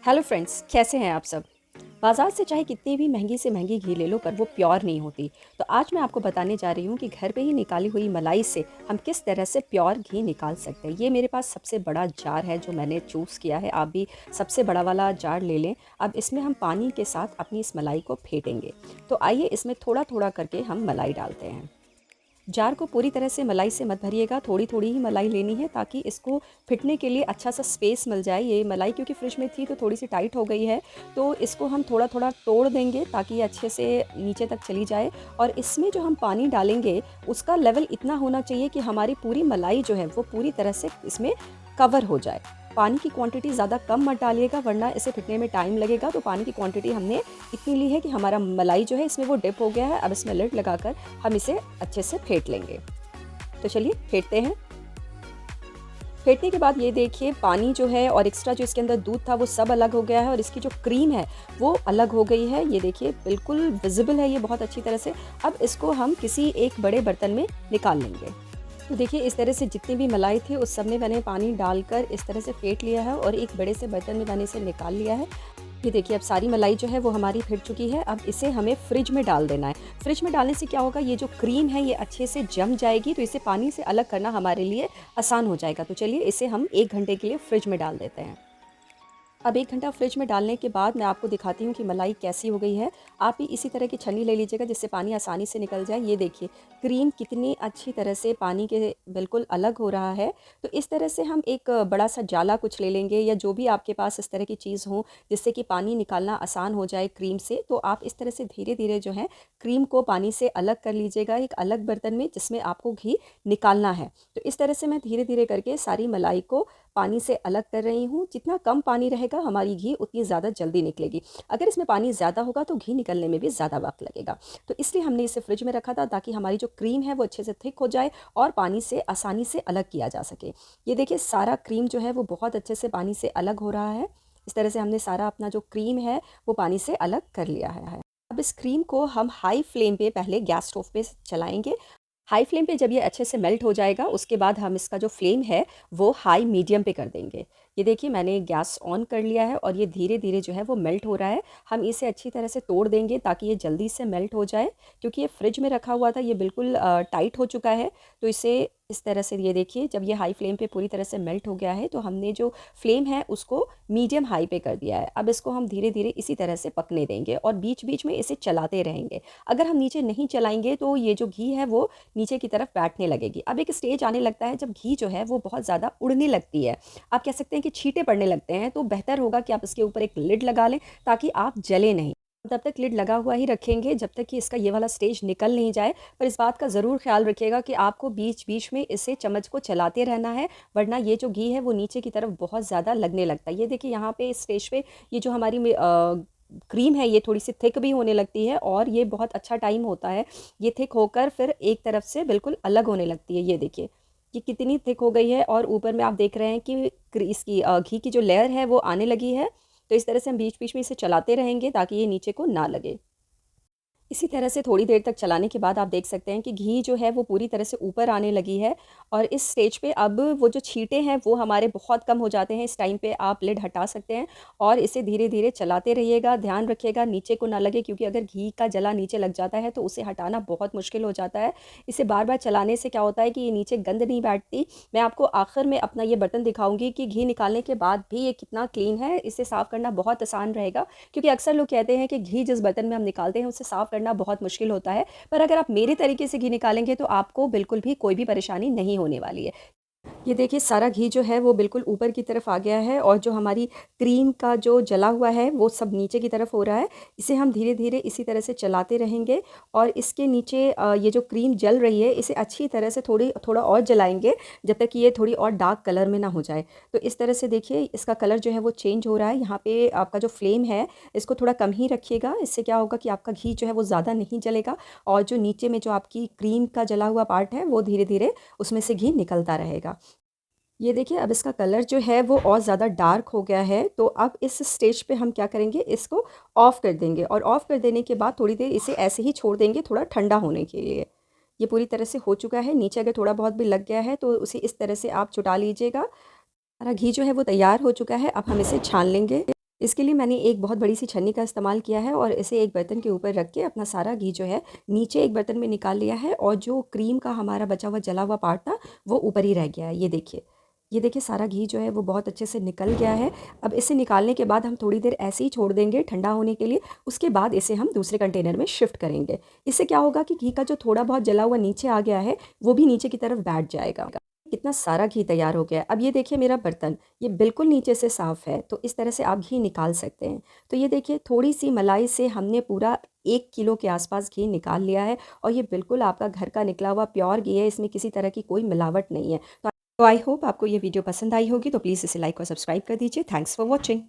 Hello friends, कैसे हैं आप सब। बाज़ार से चाहे कितनी भी महंगी से महंगी घी ले लो, पर वो प्योर नहीं होती। तो आज मैं आपको बताने जा रही हूँ कि घर पे ही निकाली हुई मलाई से हम किस तरह से प्योर घी निकाल सकते हैं। ये मेरे पास सबसे बड़ा जार है जो मैंने चूज़ किया है। आप भी सबसे बड़ा वाला जार ले लें। अब इसमें हम पानी के साथ अपनी इस मलाई को फेंटेंगे। तो आइए इसमें थोड़ा थोड़ा करके हम मलाई डालते हैं। जार को पूरी तरह से मलाई से मत भरिएगा, थोड़ी थोड़ी ही मलाई लेनी है ताकि इसको फिटने के लिए अच्छा सा स्पेस मिल जाए। ये मलाई क्योंकि फ्रिज में थी तो थोड़ी सी टाइट हो गई है, तो इसको हम थोड़ा थोड़ा तोड़ देंगे ताकि ये अच्छे से नीचे तक चली जाए। और इसमें जो हम पानी डालेंगे उसका लेवल इतना होना चाहिए कि हमारी पूरी मलाई जो है वो पूरी तरह से इसमें कवर हो जाए। पानी की क्वांटिटी ज़्यादा कम मत डालिएगा वरना इसे फिटने में टाइम लगेगा। तो पानी की क्वांटिटी हमने इतनी ली है कि हमारा मलाई जो है इसमें वो डिप हो गया है। अब इसमें लिड लगाकर हम इसे अच्छे से फेंट लेंगे। तो चलिए फेंटते हैं। फेंटने के बाद ये देखिए पानी जो है और एक्स्ट्रा जो इसके अंदर दूध था वो सब अलग हो गया है और इसकी जो क्रीम है वो अलग हो गई है। ये देखिए बिल्कुल विजिबल है ये बहुत अच्छी तरह से। अब इसको हम किसी एक बड़े बर्तन में निकाल लेंगे। तो देखिए इस तरह से जितनी भी मलाई थी उस सब में मैंने पानी डालकर इस तरह से फेंट लिया है और एक बड़े से बर्तन में मैंने इसे निकाल लिया है। ये देखिए अब सारी मलाई जो है वो हमारी फिट चुकी है। अब इसे हमें फ्रिज में डाल देना है। फ्रिज में डालने से क्या होगा, ये जो क्रीम है ये अच्छे से जम जाएगी, तो इसे पानी से अलग करना हमारे लिए आसान हो जाएगा। तो चलिए इसे हम 1 घंटे के लिए फ्रिज में डाल देते हैं। अब 1 घंटा फ्रिज में डालने के बाद मैं आपको दिखाती हूँ कि मलाई कैसी हो गई है। आप भी इसी तरह की छन्नी ले लीजिएगा जिससे पानी आसानी से निकल जाए। ये देखिए क्रीम कितनी अच्छी तरह से पानी के बिल्कुल अलग हो रहा है। तो इस तरह से हम एक बड़ा सा जाला कुछ ले लेंगे या जो भी आपके पास इस तरह की चीज़ हो जिससे कि पानी निकालना आसान हो जाए क्रीम से। तो आप इस तरह से धीरे धीरे जो है क्रीम को पानी से अलग कर लीजिएगा एक अलग बर्तन में जिसमें आपको घी निकालना है। तो इस तरह से मैं धीरे धीरे करके सारी मलाई को पानी से अलग कर रही हूँ। जितना कम पानी रहेगा हमारी घी उतनी ज़्यादा जल्दी निकलेगी। अगर इसमें पानी ज़्यादा होगा तो घी निकलने में भी ज़्यादा वक्त लगेगा। तो इसलिए हमने इसे फ्रिज में रखा था ताकि हमारी जो क्रीम है वो अच्छे से थिक हो जाए और पानी से आसानी से अलग किया जा सके। ये देखिए सारा क्रीम जो है वो बहुत अच्छे से पानी से अलग हो रहा है। इस तरह से हमने सारा अपना जो क्रीम है वो पानी से अलग कर लिया है। अब इस क्रीम को हम हाई फ्लेम पे पहले गैस स्टोव पे चलाएंगे। हाई फ्लेम पे जब ये अच्छे से मेल्ट हो जाएगा उसके बाद हम इसका जो फ्लेम है वो हाई मीडियम पे कर देंगे। ये देखिए मैंने गैस ऑन कर लिया है और ये धीरे धीरे जो है वो मेल्ट हो रहा है। हम इसे अच्छी तरह से तोड़ देंगे ताकि ये जल्दी से मेल्ट हो जाए क्योंकि ये फ्रिज में रखा हुआ था, ये बिल्कुल टाइट हो चुका है। तो इसे इस तरह से ये देखिए जब ये हाई फ्लेम पे पूरी तरह से मेल्ट हो गया है तो हमने जो फ्लेम है उसको मीडियम हाई पे कर दिया है। अब इसको हम धीरे धीरे इसी तरह से पकने देंगे और बीच बीच में इसे चलाते रहेंगे। अगर हम नीचे नहीं चलाएंगे तो ये जो घी है वो नीचे की तरफ बैठने लगेगी। अब एक स्टेज आने लगता है जब घी जो है वो बहुत ज़्यादा उड़ने लगती है, आप कह सकते हैं कि छींटे पड़ने लगते हैं। तो बेहतर होगा कि आप इसके ऊपर एक लिड लगा लें ताकि आप जले नहीं। तब तक लिड लगा हुआ ही रखेंगे जब तक कि इसका ये वाला स्टेज निकल नहीं जाए। पर इस बात का ज़रूर ख्याल रखिएगा कि आपको बीच बीच में इसे चम्मच को चलाते रहना है वरना ये जो घी है वो नीचे की तरफ बहुत ज़्यादा लगने लगता है। ये देखिए यहाँ पे इस स्टेज पे ये जो हमारी क्रीम है ये थोड़ी सी थिक भी होने लगती है और ये बहुत अच्छा टाइम होता है। ये थिक होकर फिर एक तरफ से बिल्कुल अलग होने लगती है। ये देखिए ये कितनी थिक हो गई है और ऊपर में आप देख रहे हैं कि इसकी घी की जो लेयर है वो आने लगी है। तो इस तरह से हम बीच बीच में इसे चलाते रहेंगे ताकि ये नीचे को ना लगे। इसी तरह से थोड़ी देर तक चलाने के बाद आप देख सकते हैं कि घी जो है वो पूरी तरह से ऊपर आने लगी है। और इस स्टेज पे अब वो जो छींटे हैं वो हमारे बहुत कम हो जाते हैं। इस टाइम पे आप लिड हटा सकते हैं और इसे धीरे धीरे चलाते रहिएगा। ध्यान रखिएगा नीचे को ना लगे क्योंकि अगर घी का जला नीचे लग जाता है तो उसे हटाना बहुत मुश्किल हो जाता है। इसे बार बार चलाने से क्या होता है कि ये नीचे गंद नहीं बैठती। मैं आपको आखिर में अपना ये बर्तन दिखाऊंगी कि घी निकालने के बाद भी ये कितना क्लीन है। इसे साफ़ करना बहुत आसान रहेगा क्योंकि अक्सर लोग कहते हैं कि घी जिस बर्तन में हम निकालते हैं उसे साफ़ करना बहुत मुश्किल होता है। पर अगर आप मेरे तरीके से घी निकालेंगे तो आपको बिल्कुल भी कोई भी परेशानी नहीं होने वाली है। ये देखिए सारा घी जो है वो बिल्कुल ऊपर की तरफ आ गया है और जो हमारी क्रीम का जो जला हुआ है वो सब नीचे की तरफ हो रहा है। इसे हम धीरे धीरे इसी तरह से चलाते रहेंगे और इसके नीचे ये जो क्रीम जल रही है इसे अच्छी तरह से थोड़ा और जलाएंगे जब तक कि ये थोड़ी और डार्क कलर में ना हो जाए। तो इस तरह से देखिए इसका कलर जो है वो चेंज हो रहा है। यहाँ पे आपका जो फ्लेम है इसको थोड़ा कम ही रखिएगा। इससे क्या होगा कि आपका घी जो है वो ज़्यादा नहीं जलेगा और जो नीचे में जो आपकी क्रीम का जला हुआ पार्ट है वो धीरे धीरे उसमें से घी निकलता रहेगा। ये देखिए अब इसका कलर जो है वो और ज़्यादा डार्क हो गया है। तो अब इस स्टेज पे हम क्या करेंगे, इसको ऑफ़ कर देंगे और ऑफ़ कर देने के बाद थोड़ी देर इसे ऐसे ही छोड़ देंगे थोड़ा ठंडा होने के लिए। ये पूरी तरह से हो चुका है। नीचे अगर थोड़ा बहुत भी लग गया है तो उसे इस तरह से आप छुटा लीजिएगा। हमारा घी जो है वो तैयार हो चुका है। अब हम इसे छान लेंगे। इसके लिए मैंने एक बहुत बड़ी सी छन्नी का इस्तेमाल किया है और इसे एक बर्तन के ऊपर रख के अपना सारा घी जो है नीचे एक बर्तन में निकाल लिया है, और जो क्रीम का हमारा बचा हुआ जला हुआ पार्ट था वो ऊपर ही रह गया है। ये देखिए सारा घी जो है वो बहुत अच्छे से निकल गया है। अब इसे निकालने के बाद हम थोड़ी देर ऐसे ही छोड़ देंगे ठंडा होने के लिए। उसके बाद इसे हम दूसरे कंटेनर में शिफ्ट करेंगे। इससे क्या होगा कि घी का जो थोड़ा बहुत जला हुआ नीचे आ गया है वो भी नीचे की तरफ बैठ जाएगा। कितना सारा घी तैयार हो गया है। अब ये देखिए मेरा बर्तन, ये बिल्कुल नीचे से साफ़ है, तो इस तरह से आप घी निकाल सकते हैं। तो ये देखिए थोड़ी सी मलाई से हमने पूरा 1 किलो के आसपास घी निकाल लिया है, और ये बिल्कुल आपका घर का निकला हुआ प्योर घी है, इसमें किसी तरह की कोई मिलावट नहीं है। तो आई होप आपको ये वीडियो पसंद आई होगी, तो प्लीज़ इसे लाइक और सब्सक्राइब कर दीजिए। Thanks for watching.